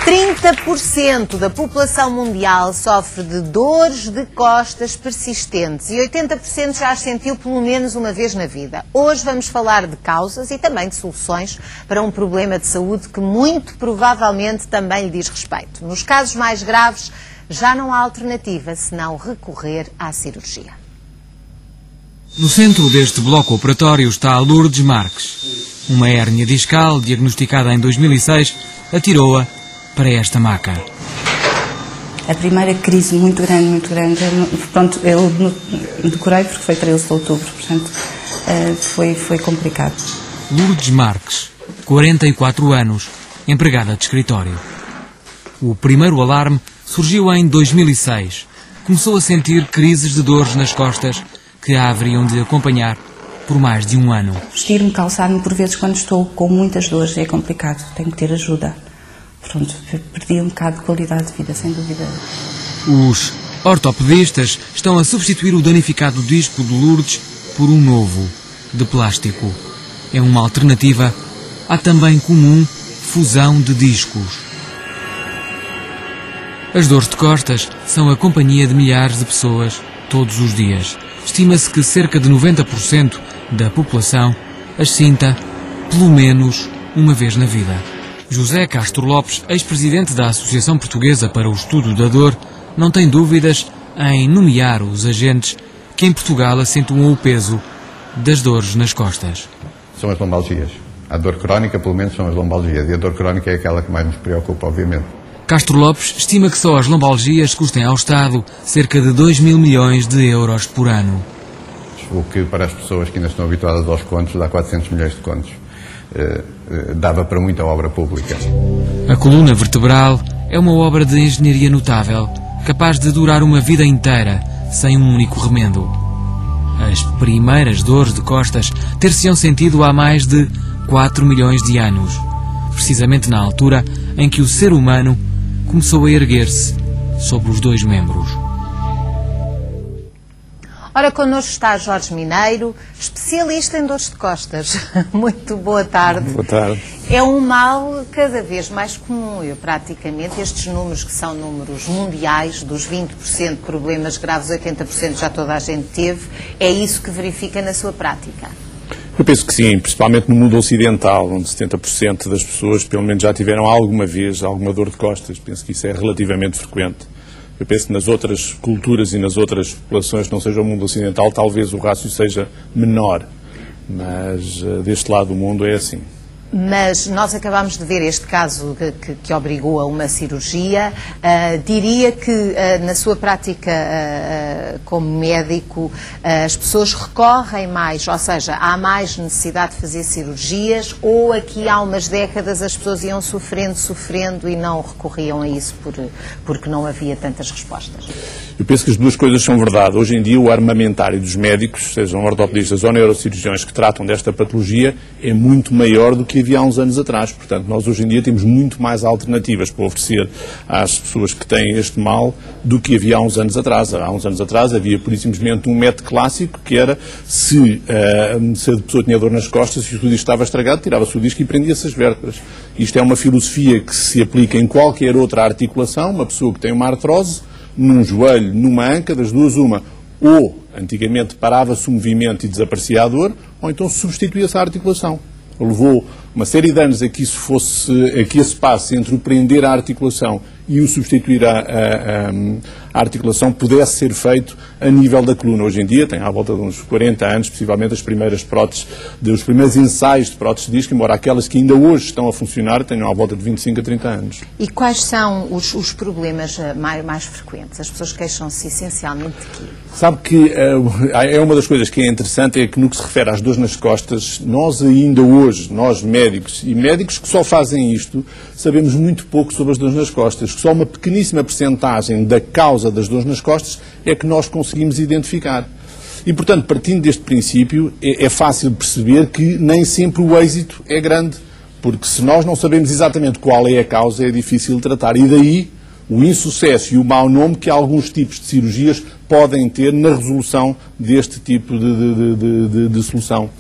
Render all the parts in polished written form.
30% da população mundial sofre de dores de costas persistentes e 80% já as sentiu pelo menos uma vez na vida. Hoje vamos falar de causas e também de soluções para um problema de saúde que muito provavelmente também lhe diz respeito. Nos casos mais graves, já não há alternativa senão recorrer à cirurgia. No centro deste bloco operatório está Lourdes Marques. Uma hérnia discal diagnosticada em 2006 atirou-a para esta maca. A primeira crise muito grande, pronto, eu decorei porque foi 13 de outubro, portanto foi complicado. Lourdes Marques, 44 anos, empregada de escritório. O primeiro alarme surgiu em 2006. Começou a sentir crises de dores nas costas que a haveriam de acompanhar por mais de um ano. Vestir-me, calçar-me, por vezes quando estou com muitas dores é complicado, tenho que ter ajuda. Pronto, perdi um bocado de qualidade de vida, sem dúvida. Os ortopedistas estão a substituir o danificado disco de Lourdes por um novo, de plástico. É uma alternativa à também comum fusão de discos. As dores de costas são a companhia de milhares de pessoas todos os dias. Estima-se que cerca de 90% da população as sinta pelo menos uma vez na vida. José Castro Lopes, ex-presidente da Associação Portuguesa para o Estudo da Dor, não tem dúvidas em nomear os agentes que em Portugal acentuam o peso das dores nas costas. São as lombalgias. A dor crónica, pelo menos, são as lombalgias. E a dor crónica é aquela que mais nos preocupa, obviamente. Castro Lopes estima que só as lombalgias custem ao Estado cerca de 2 mil milhões de euros por ano. O que, para as pessoas que ainda estão habituadas aos contos, dá 400 milhões de contos. Dava para muita obra pública. A coluna vertebral é uma obra de engenharia notável, capaz de durar uma vida inteira, sem um único remendo. As primeiras dores de costas ter-se-ão sentido há mais de 4 milhões de anos, precisamente na altura em que o ser humano começou a erguer-se sobre os dois membros. Ora, connosco está Jorge Mineiro, especialista em dores de costas. Muito boa tarde. Boa tarde. É um mal cada vez mais comum. Praticamente, estes números que são números mundiais, dos 20% de problemas graves, 80% já toda a gente teve, é isso que verifica na sua prática? Eu penso que sim, principalmente no mundo ocidental, onde 70% das pessoas pelo menos já tiveram alguma vez alguma dor de costas. Penso que isso é relativamente frequente. Eu penso que nas outras culturas e nas outras populações que não seja o mundo ocidental, talvez o rácio seja menor, mas deste lado do mundo é assim. Mas nós acabámos de ver este caso que obrigou a uma cirurgia. Diria que na sua prática como médico as pessoas recorrem mais, ou seja, há mais necessidade de fazer cirurgias, ou aqui há umas décadas as pessoas iam sofrendo e não recorriam a isso porque não havia tantas respostas? Eu penso que as duas coisas são verdade. Hoje em dia o armamentário dos médicos, sejam ortopedistas ou neurocirurgiões que tratam desta patologia, é muito maior do que havia há uns anos atrás. Portanto, nós hoje em dia temos muito mais alternativas para oferecer às pessoas que têm este mal do que havia há uns anos atrás. Há uns anos atrás havia, por simplesmente, um método clássico que era, se a pessoa tinha dor nas costas, se o seu disco estava estragado, tirava-se o disco e prendia-se as vértebras. Isto é uma filosofia que se aplica em qualquer outra articulação. Uma pessoa que tem uma artrose, num joelho, numa anca, das duas uma, ou antigamente parava-se o movimento e desaparecia a dor, ou então substituía-se a articulação. Levou uma série de anos a que esse passo entre o prender a articulação e o substituir a articulação pudesse ser feito a nível da coluna. Hoje em dia, tem à volta de uns 40 anos, possivelmente as primeiras próteses, os primeiros ensaios de próteses de disco, embora aquelas que ainda hoje estão a funcionar tenham à volta de 25 a 30 anos. E quais são os problemas mais frequentes? As pessoas queixam-se essencialmente de quê? Sabe que é uma das coisas que é interessante, é que no que se refere às dores nas costas, nós ainda hoje, nós médicos e médicos que só fazem isto, sabemos muito pouco sobre as dores nas costas, que só uma pequeníssima percentagem da causa das dores nas costas é que nós conseguimos identificar. E, portanto, partindo deste princípio, é fácil perceber que nem sempre o êxito é grande, porque se nós não sabemos exatamente qual é a causa, é difícil de tratar. E daí o insucesso e o mau nome que alguns tipos de cirurgias podem ter na resolução deste tipo de solução.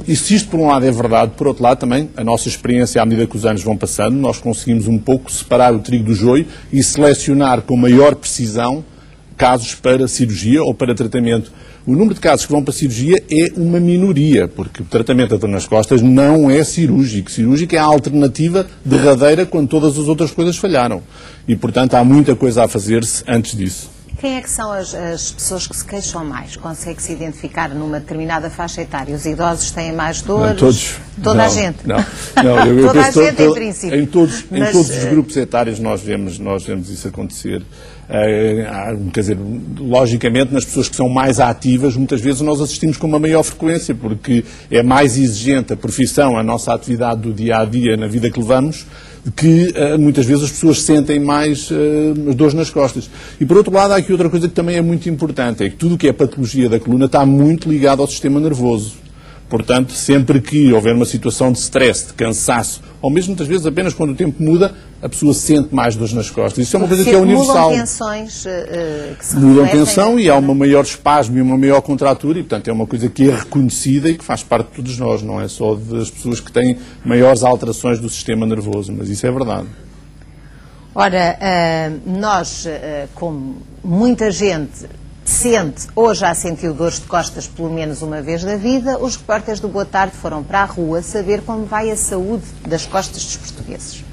Se isto por um lado é verdade, por outro lado também a nossa experiência à medida que os anos vão passando, nós conseguimos um pouco separar o trigo do joio e selecionar com maior precisão casos para cirurgia ou para tratamento. O número de casos que vão para cirurgia é uma minoria, porque o tratamento da dor nas costas não é cirúrgico. Cirúrgico é a alternativa derradeira quando todas as outras coisas falharam. E, portanto, há muita coisa a fazer-se antes disso. Quem é que são as pessoas que se queixam mais? Consegue-se identificar numa determinada faixa etária? Os idosos têm mais dores? Não, todos. Toda a gente? Não. Toda a gente, em princípio. Em todos os grupos etários nós vemos isso acontecer. Quer dizer, logicamente, nas pessoas que são mais ativas, muitas vezes nós assistimos com uma maior frequência, porque é mais exigente a profissão, a nossa atividade do dia-a-dia, na vida que levamos, que muitas vezes as pessoas sentem mais dores nas costas. E, por outro lado, há aqui outra coisa que também é muito importante, é que tudo o que é patologia da coluna está muito ligado ao sistema nervoso. Portanto, sempre que houver uma situação de stress, de cansaço, ou mesmo muitas vezes apenas quando o tempo muda, a pessoa sente mais dores nas costas. Isso é uma coisa que é universal. Mudam tensões que se mudam tensão e há uma maior espasmo e uma maior contratura e, portanto, é uma coisa que é reconhecida e que faz parte de todos nós, não é só das pessoas que têm maiores alterações do sistema nervoso, mas isso é verdade. Ora, nós, como muita gente sente ou já sentiu dores de costas pelo menos uma vez na vida, os repórteres do Boa Tarde foram para a rua saber como vai a saúde das costas dos portugueses.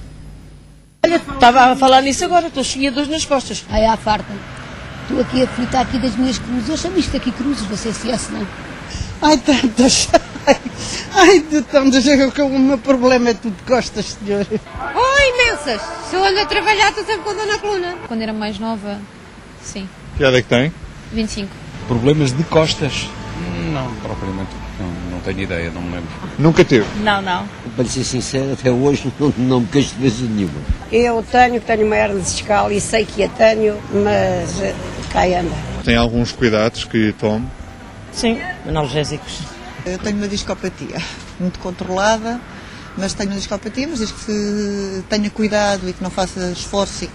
Olha, estava a falar nisso agora, estou cheia de dores nas costas. Ai, à farta. Estou aqui aflita aqui das minhas cruzes. Eu chamo isto aqui cruzes, não sei se é, se não. Ai, tantas. Ai, de tantas. O meu problema é tudo de costas, senhor. Oh, imensas. Se eu ando a trabalhar, estou sempre com dor na coluna. Quando era mais nova, sim. Que idade é que tem? 25. Problemas de costas? Não, propriamente. Não tenho ideia, não me lembro. Nunca teve? Não. Para ser sincero, até hoje não me queixo de vez nenhuma. Eu tenho uma hernia discal e sei que a tenho, mas cá anda. Tem alguns cuidados que tome? Sim, analgésicos. Eu tenho uma discopatia muito controlada, mas tenho uma discopatia, mas desde que tenha cuidado e que não faça esforço e que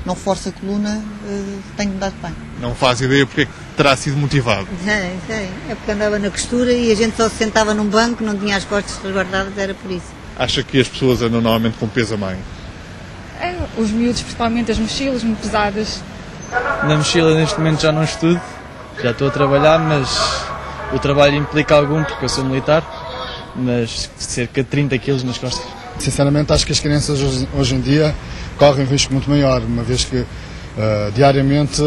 não force a coluna, tenho de dar bem. Não faz ideia porque é que terá sido motivado? Sei. É porque andava na costura e a gente só se sentava num banco, não tinha as costas resguardadas, era por isso. Acha que as pessoas andam normalmente com peso a mãe? Os miúdos, principalmente as mochilas muito pesadas. Na mochila neste momento já não estudo, já estou a trabalhar, mas o trabalho implica algum porque eu sou militar, mas cerca de 30 quilos nas costas. Sinceramente acho que as crianças hoje em dia correm um risco muito maior, uma vez que diariamente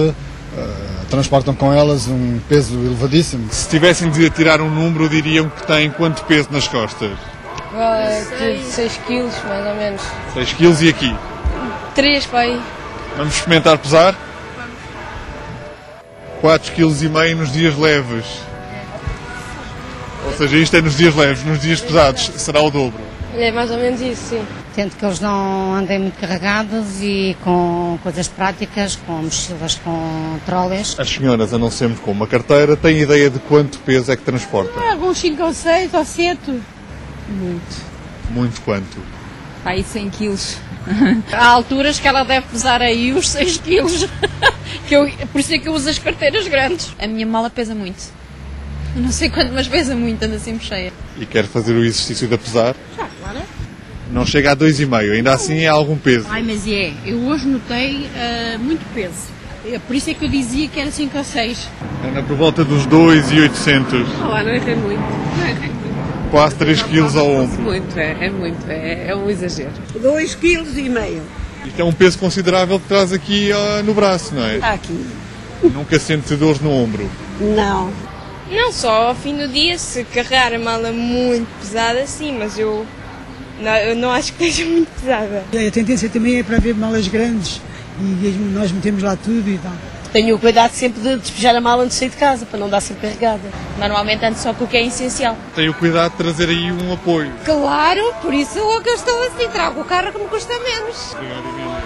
transportam com elas um peso elevadíssimo. Se tivessem de tirar um número, diriam que têm quanto peso nas costas? 6 quilos, mais ou menos. 6 quilos e aqui? 3, pai. Vamos experimentar pesar? 4,5 kg nos dias leves. Ou seja, isto é nos dias leves, nos dias pesados será o dobro. É mais ou menos isso, sim. Tento que eles não andem muito carregados e com coisas práticas, com mochilas, com trolleys. As senhoras andam sempre com uma carteira, têm ideia de quanto peso é que transportam? Alguns 5 ou 6 ou 7. Muito quanto? Aí 100 quilos. Há alturas que ela deve pesar aí os 6 quilos. Por isso é que eu uso as carteiras grandes. A minha mala pesa muito. Eu não sei quanto, mas pesa muito, anda sempre cheia. E quer fazer o exercício de pesar? Já, claro. Não chega a 2,5, ainda assim é algum peso. Ai, mas eu hoje notei muito peso. Por isso é que eu dizia que era 5 ou 6. Anda por volta dos 2,800. Não errei muito. Quase 3 quilos ao ombro. É um exagero. 2,5 kg. Isto é um peso considerável que traz aqui no braço, não é? Está aqui. Nunca sente dores no ombro? Não. Não só ao fim do dia, se carregar a mala muito pesada, sim, mas eu não acho que seja muito pesada. A tendência também é para ver malas grandes e nós metemos lá tudo e tal. Tenho o cuidado sempre de despejar a mala antes de sair de casa, para não dar sempre carregada. Normalmente ando só com o que é essencial. Tenho o cuidado de trazer aí um apoio. Claro, por isso é que eu estou assim, trago o carro que me custa menos.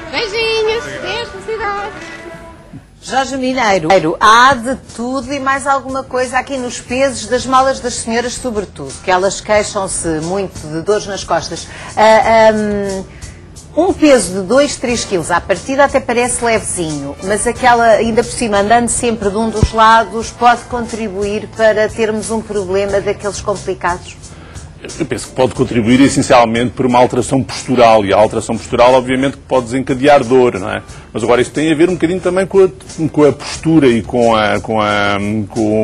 Beijinhos, Deus, felicidade. Jorge Mineiro, há de tudo e mais alguma coisa aqui nos pesos das malas das senhoras, sobretudo, que elas queixam-se muito de dores nas costas. Um peso de 2, 3 quilos à partida até parece levezinho, mas aquela, ainda por cima, andando sempre de um dos lados, pode contribuir para termos um problema daqueles complicados? Eu penso que pode contribuir essencialmente por uma alteração postural, e a alteração postural obviamente que pode desencadear dor, não é? Mas agora isso tem a ver um bocadinho também com a postura e com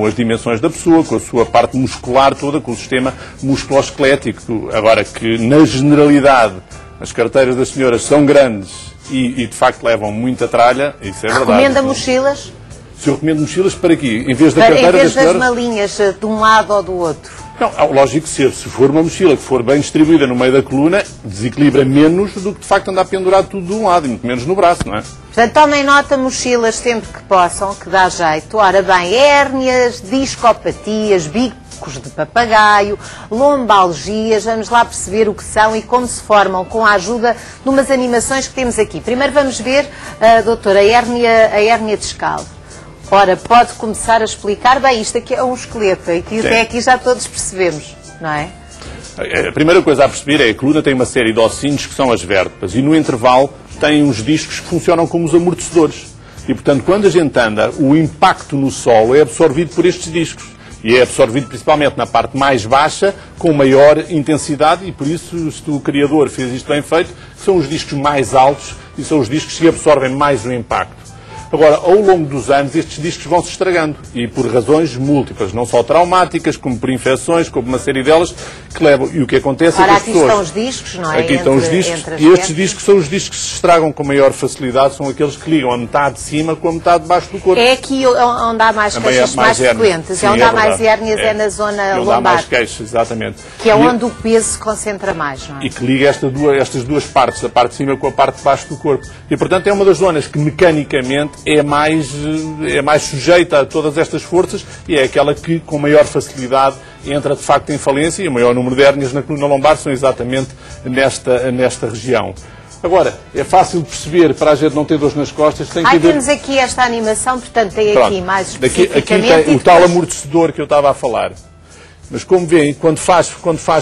as dimensões da pessoa, com a sua parte muscular toda, com o sistema musculoesquelético. Agora que na generalidade as carteiras das senhoras são grandes e de facto levam muita tralha, isso é verdade. Recomenda mochilas? Se eu recomendo mochilas para quê? Em vez da carteira das senhoras? Em vez das malinhas, de um lado ou do outro? Não, lógico que se for uma mochila que for bem distribuída no meio da coluna, desequilibra menos do que de facto andar pendurado tudo de um lado, e muito menos no braço, não é? Portanto, tomem nota, mochilas sempre que possam, que dá jeito. Ora bem, hérnias, discopatias, bicos de papagaio, lombalgias, vamos lá perceber o que são e como se formam com a ajuda de umas animações que temos aqui. Primeiro vamos ver, doutora, a hérnia discal. Ora, pode começar a explicar, bem, isto aqui é um esqueleto, e que até aqui já todos percebemos, não é? A primeira coisa a perceber é que a coluna tem uma série de ossinhos que são as vértebras, e no intervalo tem uns discos que funcionam como os amortecedores. E, portanto, quando a gente anda, o impacto no solo é absorvido por estes discos. E é absorvido principalmente na parte mais baixa, com maior intensidade, e por isso o criador fez isto bem feito, que são os discos mais altos e são os discos que absorvem mais o impacto. Agora, ao longo dos anos, estes discos vão se estragando, e por razões múltiplas, não só traumáticas, como por infecções, como uma série delas, que levam. E o que acontece é que as pessoas... Aqui estão os discos, não é? Aqui estão os discos, e estes discos são os discos que se estragam com maior facilidade, são aqueles que ligam a metade de cima com a metade de baixo do corpo. É aqui onde há mais queixas mais frequentes, sim, onde há mais hérnias, é na zona lombar. Onde há mais queixas, exatamente. Que é onde o peso se concentra mais, não é? E que liga estas duas partes, a parte de cima com a parte de baixo do corpo. E, portanto, é uma das zonas que, mecanicamente, é mais sujeita a todas estas forças, e é aquela que com maior facilidade entra de facto em falência, e o maior número de hérnias na coluna lombar são exatamente nesta região. Agora, é fácil de perceber, para a gente não ter dores nas costas, tem que haver... Temos aqui esta animação, portanto tem aqui mais especificamente... Aqui tem o tal amortecedor que eu estava a falar. Mas como veem, quando faz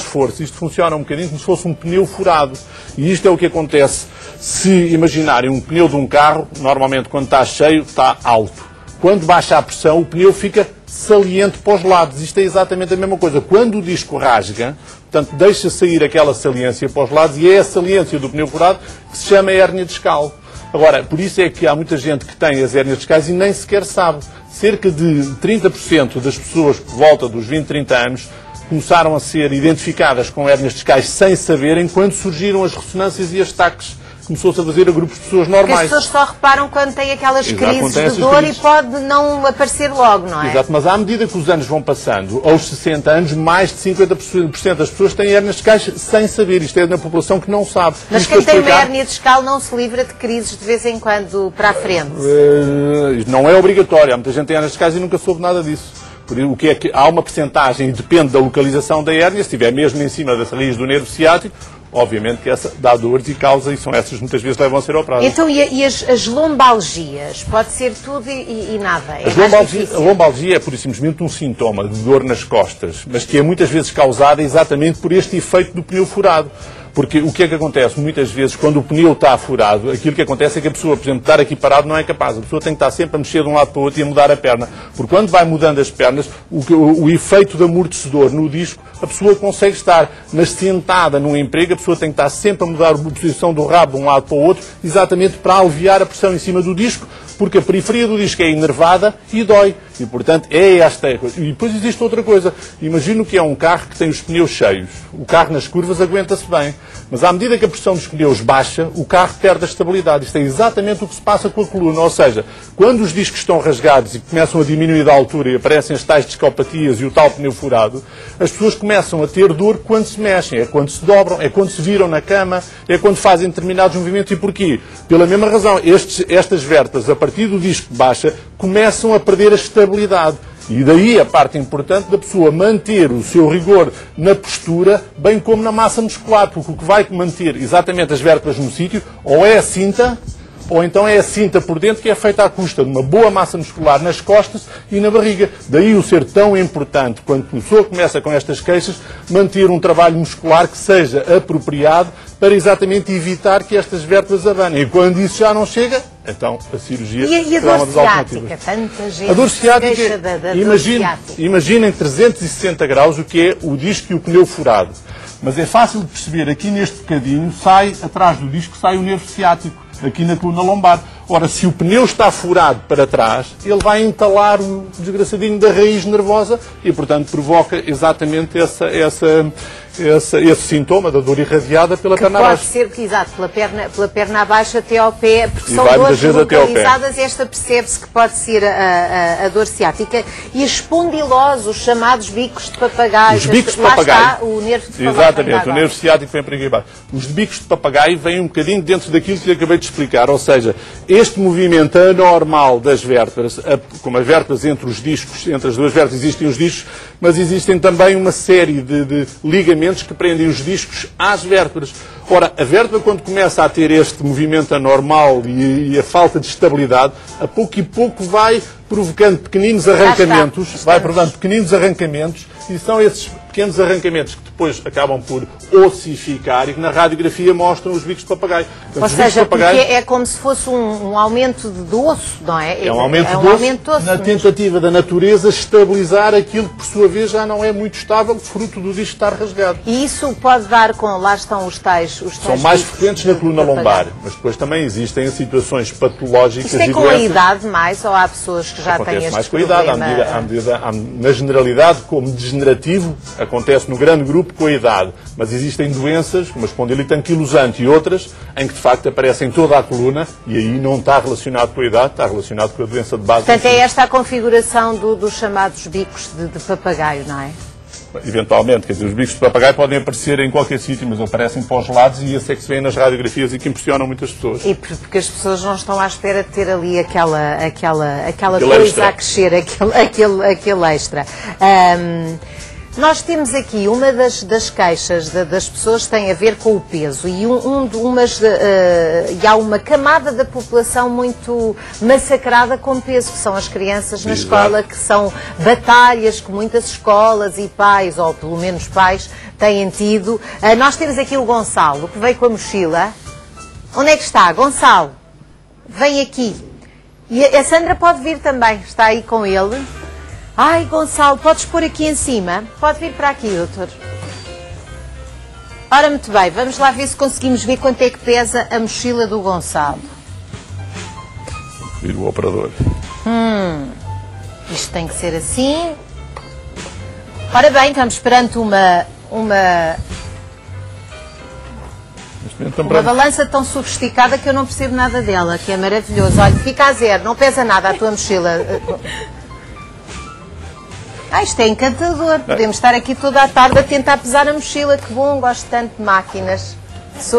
força, isto funciona um bocadinho como se fosse um pneu furado. E isto é o que acontece se imaginarem um pneu de um carro, normalmente quando está cheio, está alto. Quando baixa a pressão, o pneu fica saliente para os lados. Isto é exatamente a mesma coisa. Quando o disco rasga, portanto, deixa sair aquela saliência para os lados, e é a saliência do pneu furado que se chama hérnia discal. Agora, por isso é que há muita gente que tem as hérnias discais e nem sequer sabe. Cerca de 30% das pessoas por volta dos 20, 30 anos começaram a ser identificadas com hérnias discais sem saberem, quando surgiram as ressonâncias e as taques. Começou-se a fazer a grupos de pessoas normais. Porque as pessoas só reparam quando têm aquelas crises de dor e pode não aparecer logo, não é? Exato, mas à medida que os anos vão passando, aos 60 anos, mais de 50% das pessoas têm hérnias discais sem saber. Isto é na população que não sabe. Mas quem tem uma hérnia discal não se livra de crises de vez em quando para a frente? Não é obrigatório. Há muita gente que tem hérnias discais e nunca soube nada disso. O que é que há uma percentagem, e depende da localização da hérnia, se estiver mesmo em cima da raiz do nervo ciático, obviamente que essa dá dores e causa, e são essas que muitas vezes levam a ser operadas. Então, e as lombalgias? Pode ser tudo e nada? A lombalgia é, pura e simplesmente, um sintoma de dor nas costas, mas que é muitas vezes causada exatamente por este efeito do pneu furado. Porque o que é que acontece? Muitas vezes, quando o pneu está furado, aquilo que acontece é que a pessoa, por exemplo, estar aqui parado não é capaz. A pessoa tem que estar sempre a mexer de um lado para o outro e a mudar a perna. Porque quando vai mudando as pernas, o efeito de amortecedor no disco, a pessoa consegue estar, mas sentada num emprego, a pessoa tem que estar sempre a mudar a posição do rabo de um lado para o outro, exatamente para aliviar a pressão em cima do disco, porque a periferia do disco é inervada e dói. E, portanto, é esta a coisa. E depois existe outra coisa. Imagino que é um carro que tem os pneus cheios. O carro nas curvas aguenta-se bem. Mas à medida que a pressão dos pneus baixa, o carro perde a estabilidade. Isto é exatamente o que se passa com a coluna. Ou seja, quando os discos estão rasgados e começam a diminuir de altura e aparecem as tais discopatias e o tal pneu furado, as pessoas começam a ter dor quando se mexem. É quando se dobram, é quando se viram na cama, é quando fazem determinados movimentos. E porquê? Pela mesma razão, estas vértebras, a partir do disco baixa, começam a perder a estabilidade. E daí a parte importante da pessoa manter o seu rigor na postura, bem como na massa muscular, porque o que vai manter exatamente as vértebras no sítio ou é a cinta ou então é a cinta por dentro, que é feita à custa de uma boa massa muscular nas costas e na barriga. Daí o ser tão importante, quando a pessoa começa com estas queixas, manter um trabalho muscular que seja apropriado para exatamente evitar que estas vértebras abanem. E quando isso já não chega, então a cirurgia será uma das alternativas. Tanta gente A dor ciática, se queixa da dor ciática. imaginem 360 graus o que é o disco e o pneu furado. Mas é fácil de perceber, aqui neste bocadinho, atrás do disco sai o nervo ciático, aqui na coluna lombar. Ora, se o pneu está furado para trás, ele vai entalar o desgraçadinho da raiz nervosa e, portanto, provoca exatamente esse sintoma da dor irradiada pela perna abaixo. Pode ser, exato, pela perna abaixo até ao pé, porque são vai dores muitas vezes até ao pé. localizadas, esta percebe-se que pode ser a dor ciática. E a espondilose, os chamados bicos de papagaio. Os bicos de lá papagaio. Está o nervo de papagaio. Exatamente, o nervo ciático vem para aqui abaixo. Os bicos de papagaio vêm um bocadinho dentro daquilo que eu acabei de explicar, ou seja, este movimento anormal das vértebras, como as vértebras entre os discos, entre as duas vértebras existem os discos, mas existem também uma série de ligamentos que prendem os discos às vértebras. Ora, a vértebra, quando começa a ter este movimento anormal e a falta de estabilidade, a pouco e pouco vai provocando pequeninos arrancamentos, e são esses pequenos arrancamentos que depois acabam por ossificar e que na radiografia mostram os bicos de papagaio. Portanto, ou seja, porque é como se fosse um aumento de osso, não é? É um aumento de osso na tentativa da natureza estabilizar aquilo que, por sua vez, já não é muito estável, fruto do disco estar rasgado. E isso pode dar lá estão os tais são mais frequentes na coluna lombar, mas depois também existem situações patológicas e doenças. Isto é com a idade mais, ou há pessoas que já têm este mais com a idade, na generalidade, como degenerativo, acontece no grande grupo com a idade, mas existem doenças, como a espondilite anquilosante e outras, em que de facto aparecem toda a coluna e aí não está relacionado com a idade, está relacionado com a doença de base. Portanto, é esta a configuração dos chamados bicos de papagaio, não é? Eventualmente, quer dizer, os bicos de papagaio podem aparecer em qualquer sítio, mas aparecem para os lados e esse é que se vê nas radiografias e que impressionam muitas pessoas. E porque as pessoas não estão à espera de ter ali aquela coisa extra a crescer, aquele extra. Nós temos aqui uma das queixas das pessoas tem a ver com o peso e há uma camada da população muito massacrada com peso, que são as crianças na escola, que são batalhas que muitas escolas e pais, ou pelo menos pais, têm tido. Nós temos aqui o Gonçalo, que veio com a mochila. Onde é que está? Gonçalo, vem aqui. E a Sandra pode vir também, está aí com ele. Ai, Gonçalo, podes pôr aqui em cima? Pode vir para aqui, doutor. Ora, muito bem, vamos lá ver se conseguimos ver quanto é que pesa a mochila do Gonçalo. Vir o operador. Isto tem que ser assim. Ora bem, estamos perante uma balança tão sofisticada que eu não percebo nada dela, que é maravilhoso. Olha, fica a zero, não pesa nada a tua mochila. Isto é encantador. Podemos estar aqui toda a tarde a tentar pesar a mochila. Que bom, gosto tanto de máquinas.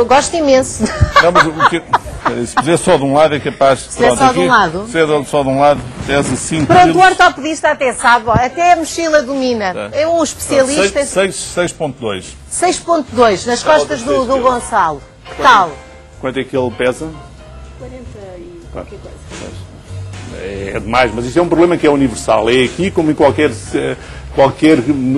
Gosto imenso. Não, mas se fizer só de um lado é capaz... Se fizer só de um lado? Se fizer só de um lado, pesa 5 quilos. Pronto, o ortopedista até sabe, até a mochila domina. Tá. É um especialista... 6.2. 6.2, nas costas do Gonçalo. Que tal? Quanto é que ele pesa? 40 e qualquer coisa. É demais, mas isto é um problema que é universal. É aqui, como em qualquer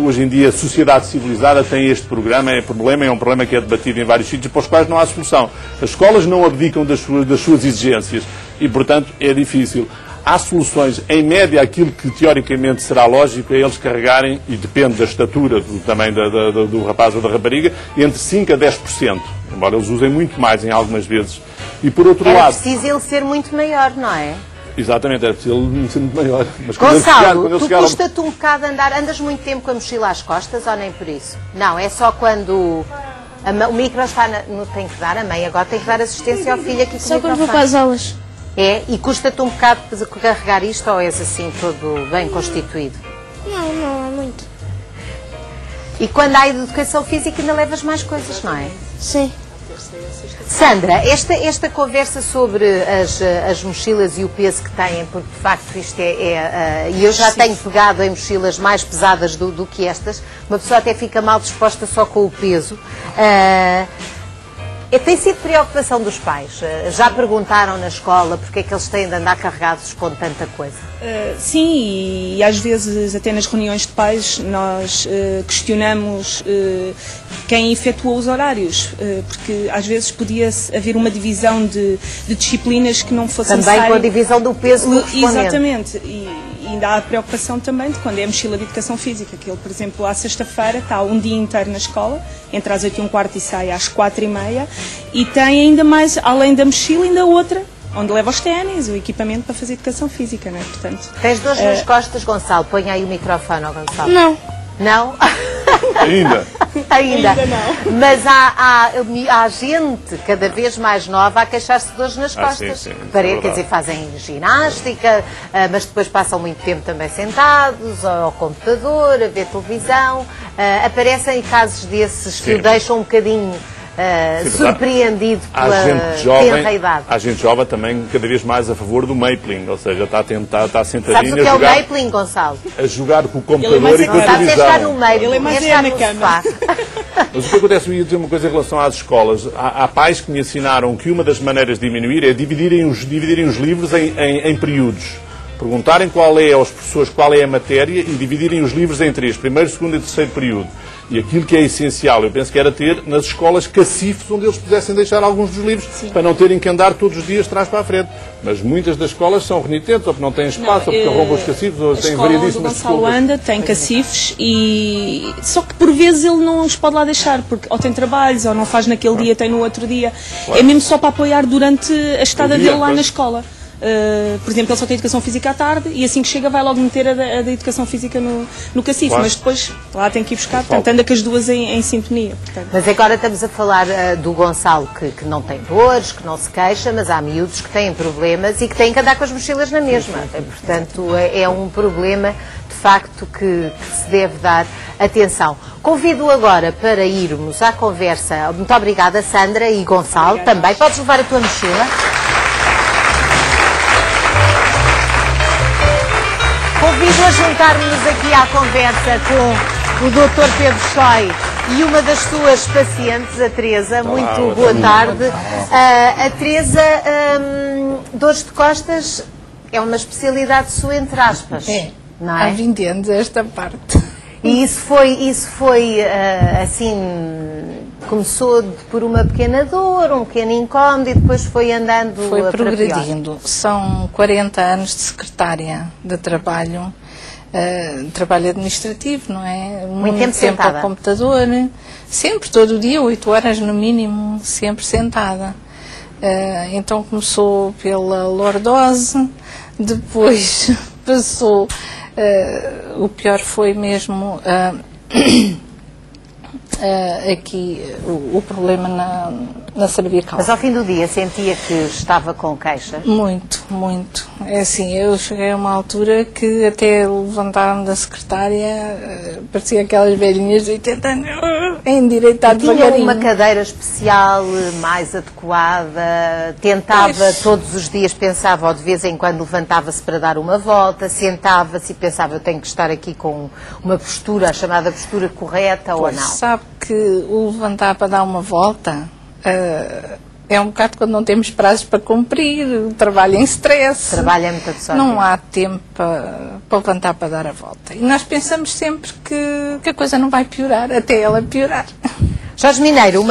hoje em dia, sociedade civilizada tem este problema, é um problema que é debatido em vários sítios, para os quais não há solução. As escolas não abdicam das suas exigências e, portanto, é difícil. Há soluções, em média, aquilo que teoricamente será lógico é eles carregarem, e depende da estatura também do rapaz ou da rapariga, entre 5% a 10%, embora eles usem muito mais em algumas vezes. E por outro lado... É preciso ele ser muito maior, não é? Exatamente, é preciso ele ser muito maior. Mas Gonçalo, custa-te um bocado andar, andas muito tempo com a mochila às costas ou nem por isso? Não, é só quando o micro está tem que dar, a mãe agora tem que dar assistência ao filho aqui com só quando vou para as aulas. É? E custa-te um bocado carregar isto ou és assim todo bem constituído? Não é muito. E quando há educação física ainda levas mais coisas, não é? Sim. Sandra, esta conversa sobre as mochilas e o peso que têm, porque de facto isto e eu já tenho pegado em mochilas mais pesadas do que estas, uma pessoa até fica mal disposta só com o peso. Tem sido preocupação dos pais? Já perguntaram na escola porque é que eles têm de andar carregados com tanta coisa? Sim, e às vezes até nas reuniões de pais nós questionamos quem efetua os horários, porque às vezes podia haver uma divisão de disciplinas que não fosse necessário. Também com a divisão do peso correspondente. Exatamente, e ainda há a preocupação também de quando é a mochila de educação física, que ele, por exemplo, à sexta-feira está um dia inteiro na escola, entre às 8h15 e sai às 4h30, e tem ainda mais, além da mochila, ainda outra, onde leva os ténis, o equipamento para fazer educação física, não é? Portanto, tens dores nas costas, Gonçalo? Põe aí o microfone ao Gonçalo. Não. Não? Ainda? Ainda não. Mas há gente cada vez mais nova a queixar-se de dores nas costas. Sim, Quer dizer, fazem ginástica, mas depois passam muito tempo também sentados ao computador, a ver televisão. Aparecem casos desses que o deixam um bocadinho surpreendido pela tenra idade. Há gente jovem também cada vez mais a favor do mapling, ou seja, está a tentar, está sentadinho a jogar. Sabes o que é o mapling, Gonçalo? A jogar com o computador e com a televisão. Estar no mapling, ele é mais na cama. Mas o que acontece, eu ia dizer uma coisa em relação às escolas. Há pais que me ensinaram que uma das maneiras de diminuir é dividirem os livros em períodos. Perguntarem aos professores qual é a matéria e dividirem os livros em 3, primeiro, segundo e terceiro período. E aquilo que é essencial, eu penso que era ter nas escolas cacifes onde eles pudessem deixar alguns dos livros, para não terem que andar todos os dias de trás para a frente. Mas muitas das escolas são renitentes, ou porque não têm espaço, ou porque roubam os cacifes, ou têm variedíssimas desculpas. A escola onde o Gonçalo anda tem cacifes, só que por vezes ele não os pode lá deixar, porque ou tem trabalhos, ou não faz naquele dia, tem no outro dia. Claro. É mesmo só para apoiar durante a estada dele lá na escola. Por exemplo, ele só tem educação física à tarde e assim que chega vai logo meter a da educação física no cacife, claro. Mas depois lá tem que ir buscar, portanto anda com as duas em sintonia. Portanto. Mas agora estamos a falar do Gonçalo que não tem dores, que não se queixa, mas há miúdos que têm problemas e que têm que andar com as mochilas na mesma. Portanto, é um problema de facto que se deve dar atenção. Convido agora para irmos à conversa. Muito obrigada, Sandra e Gonçalo. Obrigada. Também podes levar a tua mochila. Convido a juntar-nos aqui à conversa com o Dr. Pedro Choi e uma das suas pacientes, a Teresa. Muito boa tarde. A Teresa, dores de costas é uma especialidade sua, entre aspas. Não é? Há 20 anos esta parte. E isso foi assim, começou por uma pequena dor, um pequeno incómodo e depois foi andando foi progredindo. São 40 anos de secretária de trabalho, trabalho administrativo, não é? Muito tempo sentada. Ao computador, sempre, todo o dia, 8 horas no mínimo, sempre sentada. Então começou pela lordose, depois passou... o pior foi mesmo aqui o problema na cervical. Mas ao fim do dia sentia que estava com queixas? Muito, muito. É assim, eu cheguei a uma altura que até levantar-me da secretária parecia aquelas velhinhas de 80 anos endireitar devagarinho. Tinha uma cadeira especial, mais adequada, tentava todos os dias, pensava, ou de vez em quando levantava-se para dar uma volta, sentava-se e pensava, eu tenho que estar aqui com uma postura, a chamada postura correta, ou não? Sabe que o levantar para dar uma volta é um bocado quando não temos prazos para cumprir, o trabalho em stress. Trabalho é muito absorvido. Não há tempo para levantar para dar a volta. E nós pensamos sempre que a coisa não vai piorar, até ela piorar. Jorge Mineiro,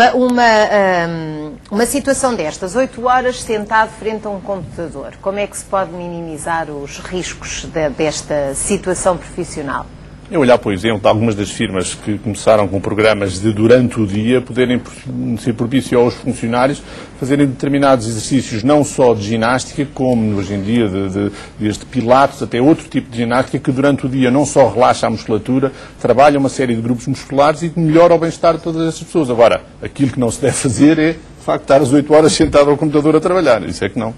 uma situação destas, 8 horas sentado frente a um computador, como é que se pode minimizar os riscos desta situação profissional? É olhar, por exemplo, algumas das firmas que começaram com programas de durante o dia poderem ser propício aos funcionários fazerem determinados exercícios não só de ginástica, como hoje em dia desde pilates até outro tipo de ginástica que durante o dia não só relaxa a musculatura, trabalha uma série de grupos musculares e melhora o bem-estar de todas essas pessoas. Agora, aquilo que não se deve fazer é, de facto, estar às 8 horas sentado ao computador a trabalhar. Isso é que não.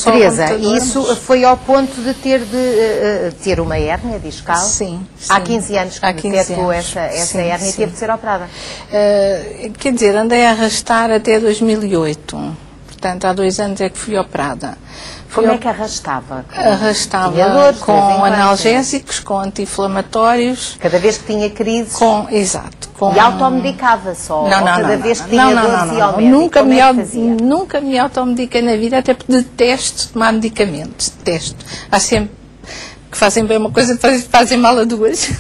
Teresa, isso foi ao ponto de ter uma hérnia discal? Sim. Há 15 anos que detectou essa hérnia e teve de ser operada? Quer dizer, andei a arrastar até 2008. portanto, há 2 anos é que fui operada. Como é que arrastava? Arrastava com analgésicos, com anti-inflamatórios. Cada vez que tinha crise? Exato. E automedicava só? Cada vez que tinha dores ia ao médico? Nunca me automediquei na vida, até porque detesto tomar medicamentos. Detesto. Há sempre que fazem bem uma coisa, fazem mal a duas.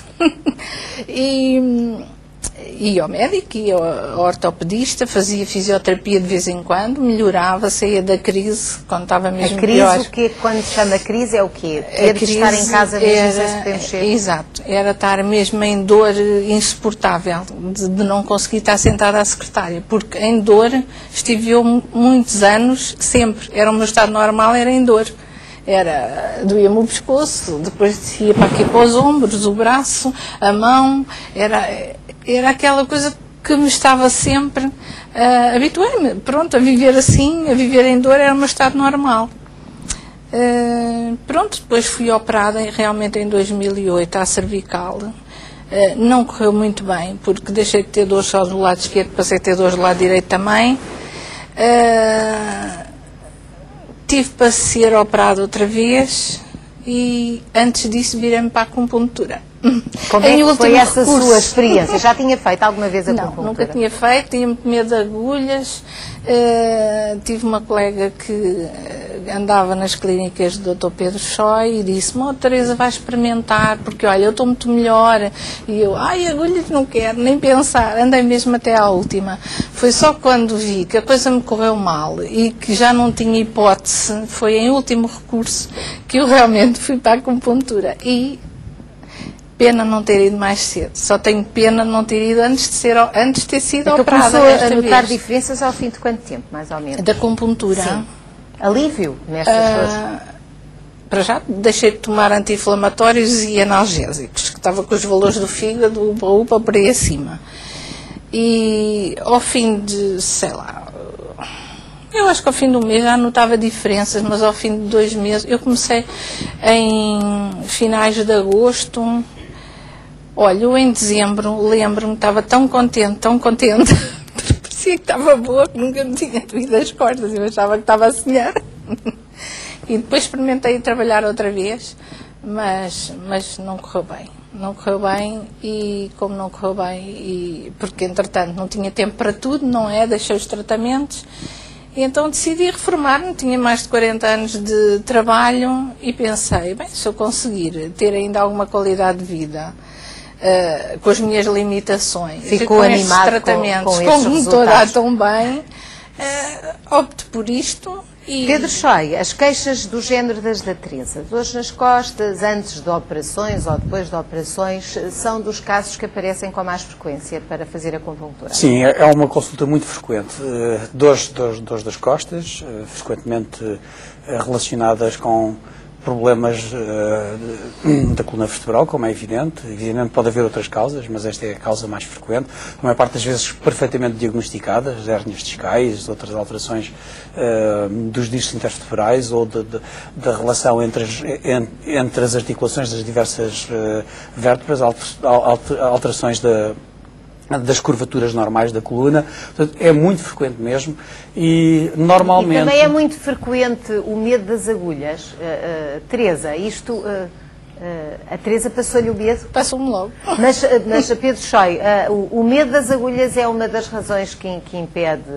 E ao médico, e ao ortopedista, fazia fisioterapia de vez em quando, melhorava, saía da crise quando estava mesmo pior. A crise, o que quando se chama crise, é o quê? Ter de estar em casa mesmo sem se poder mexer? Exato, era estar mesmo em dor insuportável, de não conseguir estar sentada à secretária, porque em dor estive eu muitos anos, sempre, era o meu estado normal, era em dor. Doía-me o pescoço, depois ia para aqui para os ombros, o braço, a mão, era aquela coisa que me estava sempre, habituei-me, pronto, a viver assim, a viver em dor, era o meu estado normal. Pronto, depois fui operada realmente em 2008 à cervical. Não correu muito bem, porque deixei de ter dor só do lado esquerdo, passei a ter dor do lado direito também. Tive para ser operado outra vez e antes disso virei-me para a acupuntura. Como é que foi essa sua experiência? Já tinha feito alguma vez a acupuntura? Não, nunca tinha feito, tinha muito medo de agulhas. Tive uma colega que andava nas clínicas do Dr. Pedro Choi e disse-me: Teresa, vai experimentar, porque olha, eu estou muito melhor. E eu, agulhas não quero, nem pensar, andei mesmo até à última. Foi só quando vi que a coisa me correu mal e que já não tinha hipótese, foi em último recurso, que eu realmente fui para a acupuntura. E pena não ter ido mais cedo. Só tenho pena de não ter ido antes de ter sido operada. Começou a notar diferenças ao fim de quanto tempo, mais ou menos? Da acupuntura? Sim. Alívio nestas dores? Para já deixei de tomar anti-inflamatórios e analgésicos, que estava com os valores do fígado, upa por aí acima. E ao fim de, sei lá, eu acho que ao fim do mês já notava diferenças, mas ao fim de 2 meses, eu comecei em finais de agosto. Olha, eu em dezembro, lembro-me, estava tão contente, parecia que estava boa, que nunca me tinha doído as costas, eu achava que estava a sonhar. E depois experimentei trabalhar outra vez, mas não correu bem. Não correu bem, e como não correu bem, porque entretanto não tinha tempo para tudo, não é? Deixei os tratamentos, e então decidi reformar-me, tinha mais de 40 anos de trabalho, e pensei, bem, se eu conseguir ter ainda alguma qualidade de vida, com as minhas limitações, ficou com animado estes tratamentos, com me estou a dar tão bem, opto por isto. Pedro Choi, as queixas do género das da Teresa, dores nas costas, antes de operações ou depois de operações, são dos casos que aparecem com mais frequência para fazer acupuntura? Sim, é uma consulta muito frequente. Dores das costas, frequentemente relacionadas com problemas da coluna vertebral, como é evidente. Evidentemente pode haver outras causas, mas esta é a causa mais frequente. A maior parte das vezes perfeitamente diagnosticadas, hérnias discais, outras alterações dos discos intervertebrais ou da relação entre as articulações das diversas vértebras, alterações das curvaturas normais da coluna. Portanto, é muito frequente mesmo e normalmente... E também é muito frequente o medo das agulhas. Teresa, a Teresa passou-lhe o medo? Passou-me logo. Mas Pedro Choi, o medo das agulhas é uma das razões que impede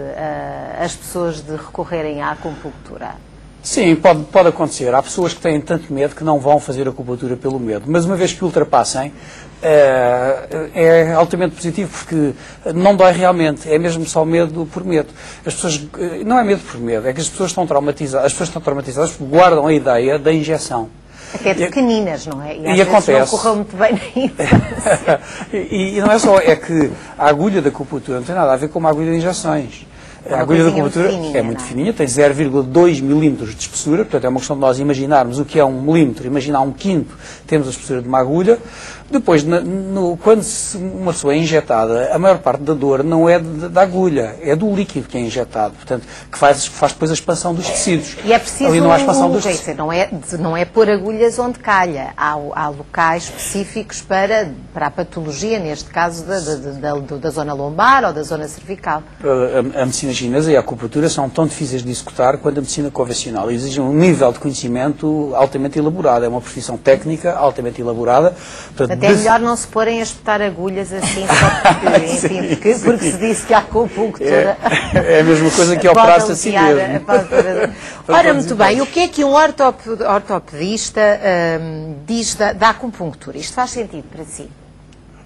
as pessoas de recorrerem à acupuntura? Sim, pode acontecer. Há pessoas que têm tanto medo que não vão fazer acupuntura pelo medo. Mas uma vez que ultrapassem, é altamente positivo, porque não dói realmente. É mesmo só medo por medo. As pessoas, não é medo por medo, é que as pessoas estão traumatizadas. As pessoas estão traumatizadas porque guardam a ideia da injeção. Até de pequeninas, não é? E acontece. Não correu muito bem na infância. E não é só, é que a agulha da acupuntura não tem nada a ver com uma agulha de injeções. A agulha da acupuntura é muito fininha, tem 0,2 milímetros de espessura, portanto é uma questão de nós imaginarmos o que é 1 milímetro, imaginar 1/5, temos a espessura de uma agulha, Depois, quando uma pessoa é injetada, a maior parte da dor não é da agulha, é do líquido que é injetado, portanto, que faz depois a expansão dos tecidos. E é preciso, ali não há expansão dos tecidos. Não é pôr agulhas onde calha, há locais específicos para a patologia, neste caso da zona lombar ou da zona cervical. A medicina chinesa e a acupuntura são tão difíceis de executar quanto a medicina convencional. Exigem um nível de conhecimento altamente elaborado, é uma profissão técnica altamente elaborada. Portanto, até é melhor não se porem a espetar agulhas assim, só porque se disse que a acupuntura... É a mesma coisa que operar-se assim mesmo. Ora, muito bem, o que é que um ortopedista diz da acupuntura? Isto faz sentido para si?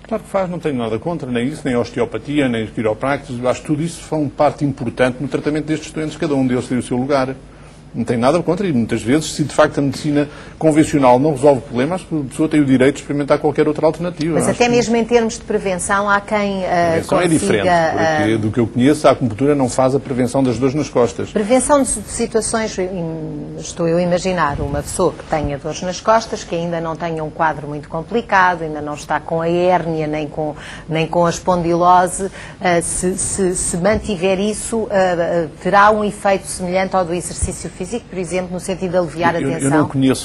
Claro que faz, não tenho nada contra, nem isso, nem a osteopatia, nem os quiropractos. Acho que tudo isso são parte importante no tratamento destes doentes, cada um deles tem o seu lugar. Não tenho nada contra e muitas vezes, se de facto a medicina convencional não resolve problemas, a pessoa tem o direito de experimentar qualquer outra alternativa. Mas até mesmo em termos de prevenção, há quem consiga... é diferente, porque do que eu conheço, a acupuntura não faz a prevenção das dores nas costas. Prevenção de situações, estou eu a imaginar, uma pessoa que tenha dores nas costas, que ainda não tenha um quadro muito complicado, ainda não está com a hérnia, nem com a espondilose, se mantiver isso, terá um efeito semelhante ao do exercício físico, por exemplo, no sentido de aliviar a tensão? Eu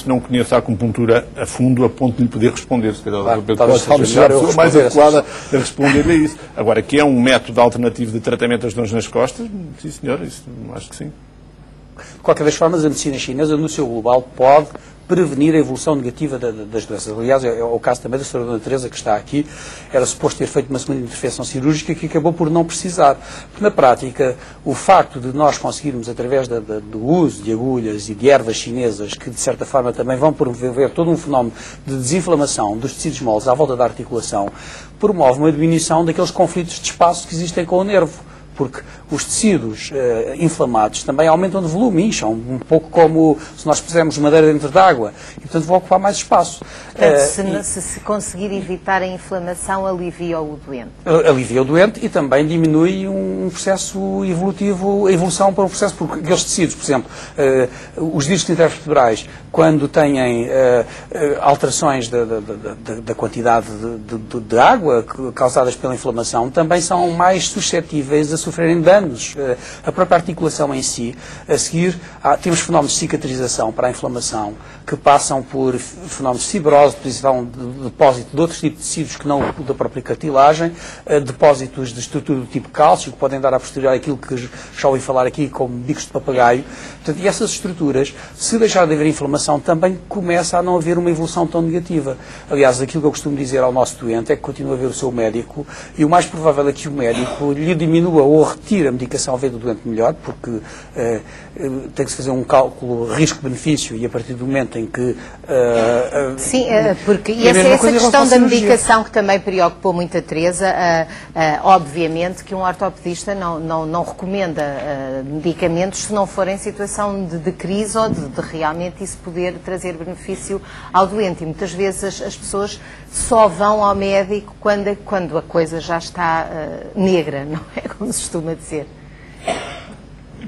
não conheço a acupuntura a fundo a ponto de lhe poder responder. Se calhar talvez a pessoa mais adequada a responder-lhe a isso. Agora, que é um método alternativo de tratamento das dores nas costas, sim senhor, isso, acho que sim. De qualquer das formas, a medicina chinesa, no seu global, pode prevenir a evolução negativa das doenças. Aliás, é o caso também da Sra. Dona Teresa, que está aqui, era suposto ter feito uma segunda intervenção cirúrgica que acabou por não precisar. Porque, na prática, o facto de nós conseguirmos, através do uso de agulhas e de ervas chinesas, que de certa forma também vão promover todo um fenómeno de desinflamação dos tecidos moles à volta da articulação, promove uma diminuição daqueles conflitos de espaço que existem com o nervo. Porque os tecidos inflamados também aumentam de volume, incham, um pouco como se nós pusermos madeira dentro d'água, e portanto vão ocupar mais espaço. Portanto, se conseguir evitar a inflamação, alivia o doente? Alivia o doente e também diminui um processo evolutivo, a evolução para um processo, porque aqueles tecidos, por exemplo, os discos intervertebrais, quando têm alterações da quantidade de água causadas pela inflamação, também são mais suscetíveis a sofrerem danos. A própria articulação em si, a seguir, temos fenómenos de cicatrização para a inflamação, que passam por fenómenos de fibrose, de depósito de outros tipos de tecidos que não da própria cartilagem, depósitos de estrutura do tipo cálcio, que podem dar a posteriori aquilo que já ouvi falar aqui como bicos de papagaio. Portanto, e essas estruturas, se deixar de haver inflamação, também começa a não haver uma evolução tão negativa. Aliás, aquilo que eu costumo dizer ao nosso doente é que continua a ver o seu médico e o mais provável é que o médico lhe diminua ou retire a medicação ao ver do doente melhor, porque tem que se fazer um cálculo risco-benefício e a partir do momento em que... Sim, porque e essa questão da medicação que também preocupou muito a Teresa, obviamente que um ortopedista não recomenda medicamentos se não for em situação de crise ou de realmente isso poder trazer benefício ao doente. E muitas vezes as pessoas só vão ao médico quando a coisa já está negra, não é? Como se costuma dizer.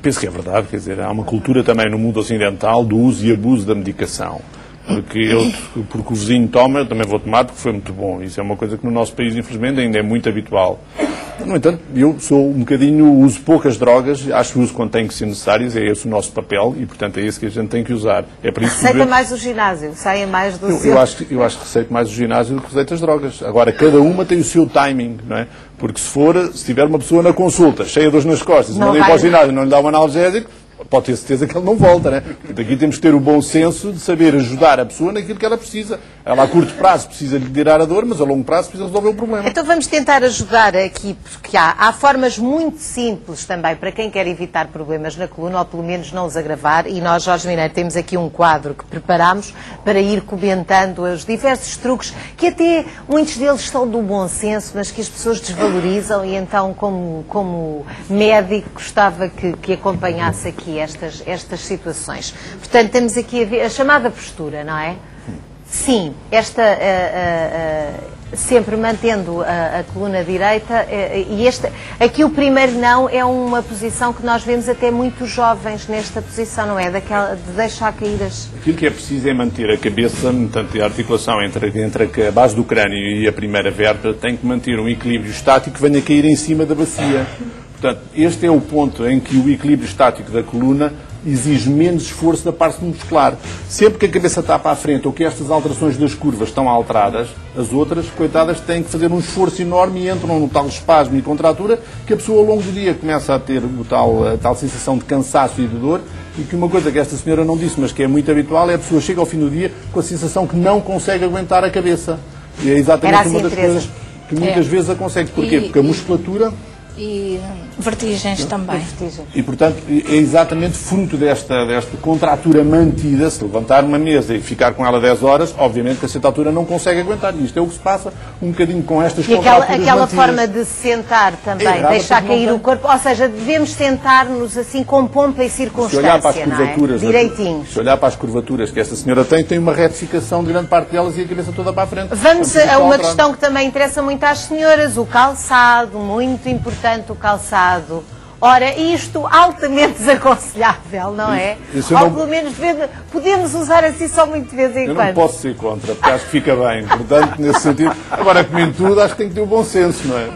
Penso que é verdade, quer dizer, há uma cultura também no mundo ocidental do uso e abuso da medicação. Porque o vizinho toma, eu também vou tomar porque foi muito bom. Isso é uma coisa que no nosso país, infelizmente, ainda é muito habitual. No entanto, eu sou um bocadinho, uso poucas drogas, acho que uso quando tem que ser necessários, é esse o nosso papel e, portanto, é esse que a gente tem que usar. É por isso receita mais o ginásio, saia mais do seu... Eu acho que receito mais o ginásio do que receito as drogas. Agora, cada uma tem o seu timing, não é? Porque se tiver uma pessoa na consulta, cheia de dores nas costas, não ir para o ginásio, não lhe dá um analgésico, pode ter certeza que ele não volta, né? Portanto, aqui temos que ter o bom senso de saber ajudar a pessoa naquilo que ela precisa. Ela a curto prazo precisa lhe tirar a dor, mas a longo prazo precisa resolver o problema. Então vamos tentar ajudar aqui, porque há formas muito simples também para quem quer evitar problemas na coluna, ou pelo menos não os agravar, e nós, Jorge Mineiro, temos aqui um quadro que preparámos para ir comentando os diversos truques, que até muitos deles são do bom senso, mas que as pessoas desvalorizam, e então, como médico, gostava que acompanhasse aqui estas situações. Portanto, temos aqui a chamada postura, não é? Sim, sempre mantendo a coluna direita, aqui o primeiro não é uma posição que nós vemos até muito jovens nesta posição, não é? De deixar cair as... Aquilo que é preciso é manter a cabeça, portanto, a articulação entre a base do crânio e a primeira vértebra tem que manter um equilíbrio estático que venha a cair em cima da bacia. Portanto, este é o ponto em que o equilíbrio estático da coluna exige menos esforço da parte muscular. Sempre que a cabeça está para a frente ou que estas alterações das curvas estão alteradas, as outras, coitadas, têm que fazer um esforço enorme e entram no tal espasmo e contratura que a pessoa ao longo do dia começa a ter a tal sensação de cansaço e de dor, e que uma coisa que esta senhora não disse, mas que é muito habitual, é a pessoa chega ao fim do dia com a sensação que não consegue aguentar a cabeça. E é exatamente uma das coisas que muitas vezes a consegue. Porquê? Porque a musculatura... E vertigens também. E, portanto, é exatamente fruto desta contratura mantida. Se levantar uma mesa e ficar com ela 10 horas, obviamente que a certa altura não consegue aguentar. E isto é o que se passa um bocadinho com estas contraturas mantidas. E aquela forma de se sentar também, deixar cair o corpo, ou seja, devemos sentar-nos assim com pompa e circunstância, se olhar para as curvaturas, não é? Direitinho. Se olhar para as curvaturas que esta senhora tem uma retificação de grande parte delas e a cabeça toda para a frente. Vamos a uma questão que também interessa muito às senhoras, o calçado, muito importante. O calçado. Ora, isto altamente desaconselhável, não é? Ou pelo menos podemos usar assim só muito de vez em quando. Eu não posso ser contra, porque acho que fica bem. Portanto, nesse sentido, agora comendo tudo, acho que tem que ter o bom senso, não é?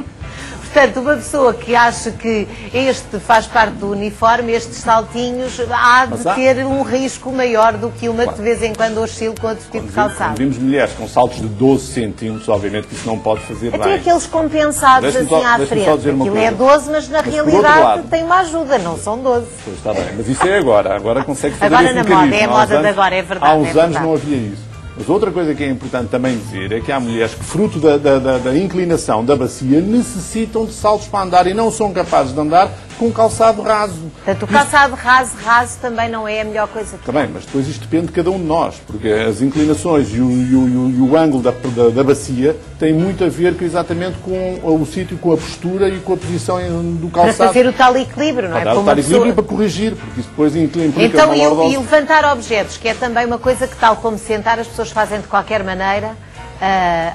Portanto, uma pessoa que acha que este faz parte do uniforme, estes saltinhos, há de ter um risco maior do que uma que de vez em quando oscila com outro tipo de calçado. Vimos mulheres com saltos de 12 centímetros, obviamente que isso não pode fazer bem. Até aqueles compensados assim à frente. Aquilo é 12, mas na realidade tem uma ajuda, não são 12. Pois está bem, mas isso é agora consegue fazer agora na moda, é a moda de agora, é verdade. Há uns anos não havia isso. Mas outra coisa que é importante também dizer é que há mulheres que, fruto da inclinação da bacia, necessitam de saltos para andar e não são capazes de andar com calçado raso. Portanto, o calçado raso também não é a melhor coisa que também, mas depois isto depende de cada um de nós, porque as inclinações e o ângulo da bacia têm muito a ver exatamente com o sítio, com a postura e com a posição do calçado. Para fazer o tal equilíbrio, não é? Para dar o tal equilíbrio e para corrigir, porque isso depois implica então, uma lordose. E levantar objetos, que é também uma coisa que, tal como sentar, as pessoas fazem de qualquer maneira.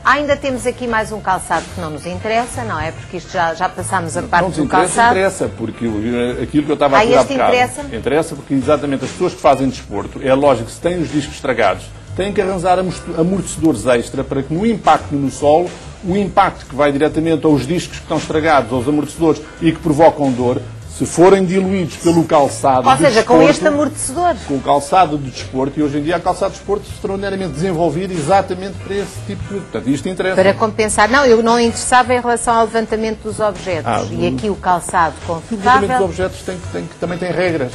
Ainda temos aqui mais um calçado que não nos interessa, não é? Porque isto já passámos a parte do calçado. Não interessa, porque aquilo que eu estava a falar há bocado interessa porque exatamente as pessoas que fazem desporto, é lógico que se têm os discos estragados, têm que arranjar amortecedores extra para que no impacto no solo, o impacto que vai diretamente aos discos que estão estragados, aos amortecedores e que provocam dor, se forem diluídos pelo calçado ou seja, com este amortecedor. Com o calçado de desporto, e hoje em dia há calçado de desporto extraordinariamente desenvolvido exatamente para esse tipo de... Portanto, isto interessa. Para compensar. Não, eu não interessava em relação ao levantamento dos objetos. E aqui o calçado confortável... O levantamento dos objetos também tem regras.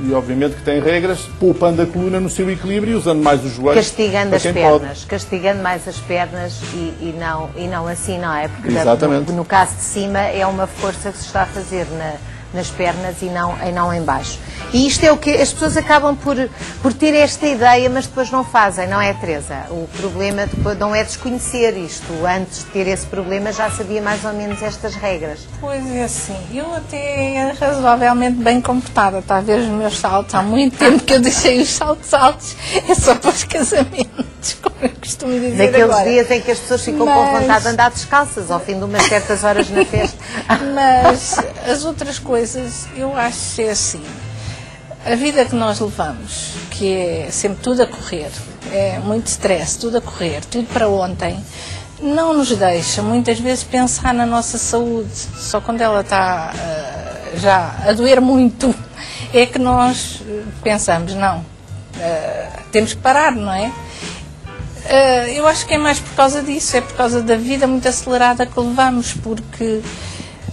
E obviamente que tem regras, poupando a coluna no seu equilíbrio e usando mais os joelhos. Castigando as pernas. Castigando mais as pernas e não assim, não é? Porque no caso de cima é uma força que se está a fazer nas pernas e não em baixo. E isto é o que as pessoas acabam por ter esta ideia, mas depois não fazem, não é, Teresa? O problema depois não é desconhecer isto. Antes de ter esse problema já sabia mais ou menos estas regras. Pois é, assim, eu até razoavelmente bem comportada. Está a ver os meus saltos. Há muito tempo que eu deixei os saltos altos. É só para os casamentos, como eu costumo dizer daqueles agora. Dias em que as pessoas ficam com vontade de andar descalças ao fim de umas certas horas na festa. Mas as outras coisas, eu acho que é assim. A vida que nós levamos, que é sempre tudo a correr, é muito stress, tudo a correr, tudo para ontem, não nos deixa muitas vezes pensar na nossa saúde. Só quando ela está já a doer muito é que nós pensamos, não, temos que parar, não é? Eu acho que é mais por causa disso, é por causa da vida muito acelerada que levamos, porque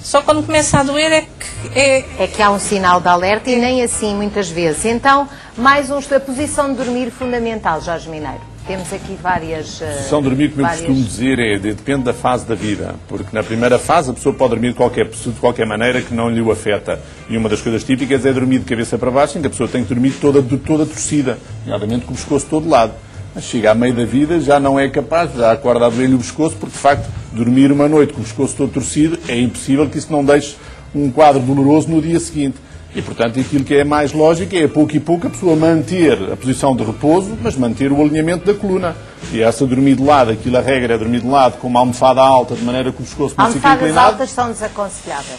só quando começa a doer é que há um sinal de alerta e nem assim muitas vezes. Então, a posição de dormir fundamental, Jorge Mineiro. Temos aqui várias... A posição de dormir, como eu costumo dizer, depende da fase da vida, porque na primeira fase a pessoa pode dormir de qualquer maneira que não lhe o afeta. E uma das coisas típicas é dormir de cabeça para baixo, em que a pessoa tem que dormir toda torcida, nomeadamente com o pescoço todo lado. Mas chega à meio da vida, já não é capaz, já acorda a doer-lhe o pescoço, porque de facto dormir uma noite com o pescoço todo torcido é impossível que isso não deixe um quadro doloroso no dia seguinte. E, portanto, aquilo que é mais lógico é, pouco e pouco, a pessoa manter a posição de repouso, mas manter o alinhamento da coluna. E essa dormir de lado, aquilo a regra é dormir de lado com uma almofada alta, de maneira que o pescoço não fique inclinado. Almofadas altas são desaconselhadas.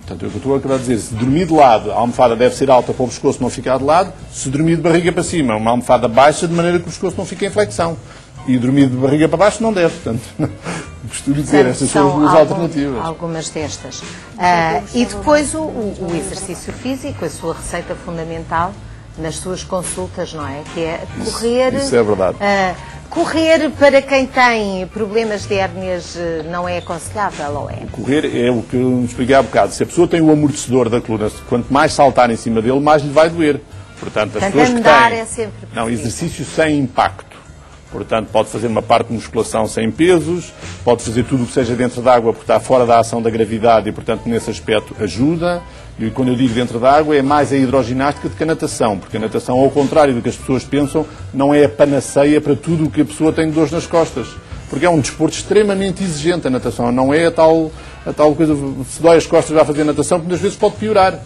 Portanto, eu estou a acabar de dizer, se dormir de lado, a almofada deve ser alta para o pescoço não ficar de lado. Se dormir de barriga para cima, uma almofada baixa, de maneira que o pescoço não fique em flexão. E dormir de barriga para baixo não deve, portanto, costumo dizer, estas são as duas alternativas. Algumas destas. E depois o exercício físico, a sua receita fundamental nas suas consultas, não é? Que é correr. Isso é verdade. Correr para quem tem problemas de hérnias não é aconselhável, ou é? Correr é o que eu expliquei há bocado. Se a pessoa tem o amortecedor da coluna, quanto mais saltar em cima dele, mais lhe vai doer. Portanto, as pessoas que têm... é sempre não, exercício sem impacto. Portanto, pode fazer uma parte de musculação sem pesos, pode fazer tudo o que seja dentro da água, porque está fora da ação da gravidade e, portanto, nesse aspecto ajuda. E quando eu digo dentro da água, é mais a hidroginástica do que a natação, porque a natação, ao contrário do que as pessoas pensam, não é a panaceia para tudo o que a pessoa tem de dores nas costas. Porque é um desporto extremamente exigente, a natação. Não é a tal coisa, se dói as costas vai fazer natação, porque muitas vezes pode piorar.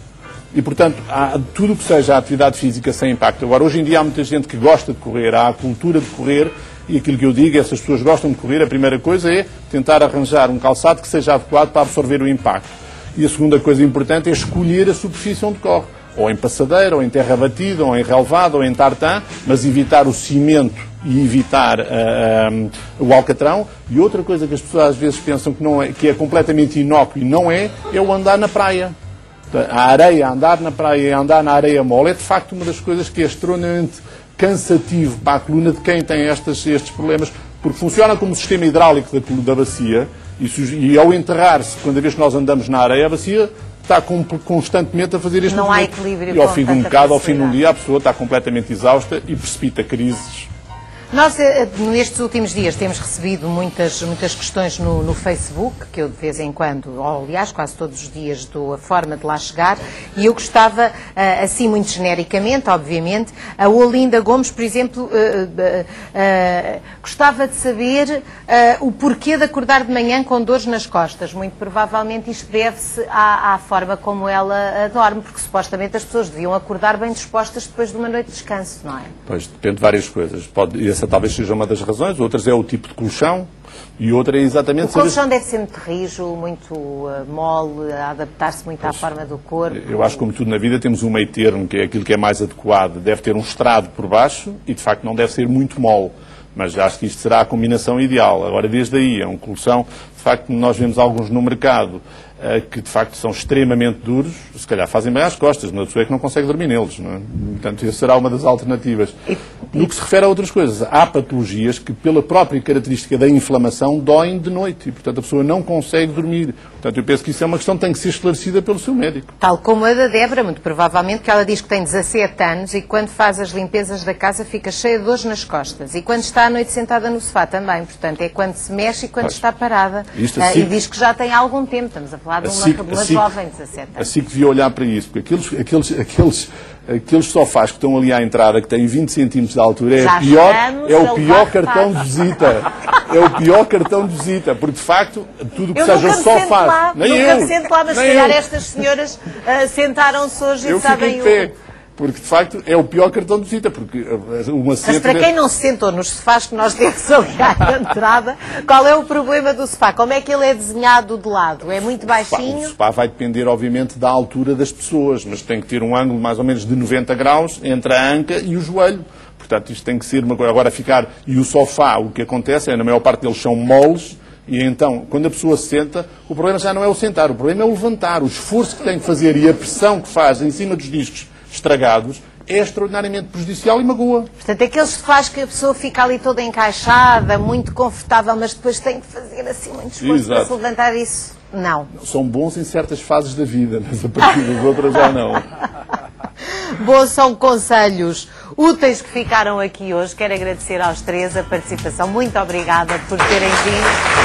E, portanto, há tudo o que seja a atividade física sem impacto. Agora, hoje em dia há muita gente que gosta de correr, há a cultura de correr, e aquilo que eu digo, essas pessoas gostam de correr, a primeira coisa é tentar arranjar um calçado que seja adequado para absorver o impacto. E a segunda coisa importante é escolher a superfície onde corre. Ou em passadeira, ou em terra batida, ou em relvado, ou em tartan, mas evitar o cimento e evitar o alcatrão. E outra coisa que as pessoas às vezes pensam que é completamente inócuo e não é o andar na praia. A areia, andar na praia e andar na areia mole é de facto uma das coisas que é extremamente cansativo para a coluna de quem tem estes problemas, porque funciona como sistema hidráulico da bacia e ao enterrar-se, cada vez que nós andamos na areia, a bacia está constantemente a fazer este movimento. Não há equilíbrio. E ao fim de um bocado, ao fim de um dia, a pessoa está completamente exausta e precipita crises. Nós, nestes últimos dias, temos recebido muitas questões no Facebook, que eu de vez em quando, ou aliás, quase todos os dias, dou a forma de lá chegar, e eu gostava, assim muito genericamente, obviamente, a Olinda Gomes, por exemplo, gostava de saber o porquê de acordar de manhã com dores nas costas. Muito provavelmente isto deve-se à forma como ela dorme, porque supostamente as pessoas deviam acordar bem dispostas depois de uma noite de descanso, não é? Pois, depende de várias coisas. Essa talvez seja uma das razões, outras é o tipo de colchão e outra é exatamente... O colchão deve ser muito rijo, muito mole, a adaptar-se muito à forma do corpo. Eu acho que, como tudo na vida, temos um meio termo, que é aquilo que é mais adequado. Deve ter um estrado por baixo e, de facto, não deve ser muito mole. Mas acho que isto será a combinação ideal. Agora, desde aí, é um colchão, de facto, nós vemos alguns no mercado que, de facto, são extremamente duros, se calhar fazem bem às costas, mas a pessoa é que não consegue dormir neles, não é? Portanto, essa será uma das alternativas. No que se refere a outras coisas, há patologias que, pela própria característica da inflamação, doem de noite e, portanto, a pessoa não consegue dormir. Portanto, eu penso que isso é uma questão que tem que ser esclarecida pelo seu médico. Tal como a da Débora, muito provavelmente, que ela diz que tem 17 anos e quando faz as limpezas da casa fica cheia de dores nas costas. E quando está à noite sentada no sofá também. Portanto, é quando se mexe e quando está parada. Assim, e diz que já tem algum tempo. Estamos a falar de uma jovem de 17 anos. Assim que devia olhar para isso, porque aqueles sofás que estão ali à entrada, que têm 20 centímetros de altura, é o pior cartão de visita. É o pior cartão de visita, porque de facto, tudo que seja sofás... Nunca me sento lá, mas se calhar estas senhoras sentaram-se hoje e sabem o... Porque, de facto, é o pior cartão de visita, porque uma Mas para quem não se sentou nos sofás que nós temos ali à entrada, qual é o problema do sofá? Como é que ele é desenhado de lado? É muito baixinho? O sofá vai depender, obviamente, da altura das pessoas, mas tem que ter um ângulo mais ou menos de 90 graus entre a anca e o joelho. Portanto, isto tem que ser uma coisa. Agora, e o sofá, o que acontece é, na maior parte deles são moles, e então, quando a pessoa se senta, o problema já não é o sentar, o problema é o levantar. O esforço que tem que fazer e a pressão que faz em cima dos discos estragados é extraordinariamente prejudicial e magoa. Portanto, aqueles sofás que a pessoa fica ali toda encaixada, muito confortável, mas depois tem que fazer assim muito esforço para se levantar isso. Não. São bons em certas fases da vida, mas a partir das outras já não. Bom, são conselhos úteis que ficaram aqui hoje. Quero agradecer aos três a participação. Muito obrigada por terem vindo.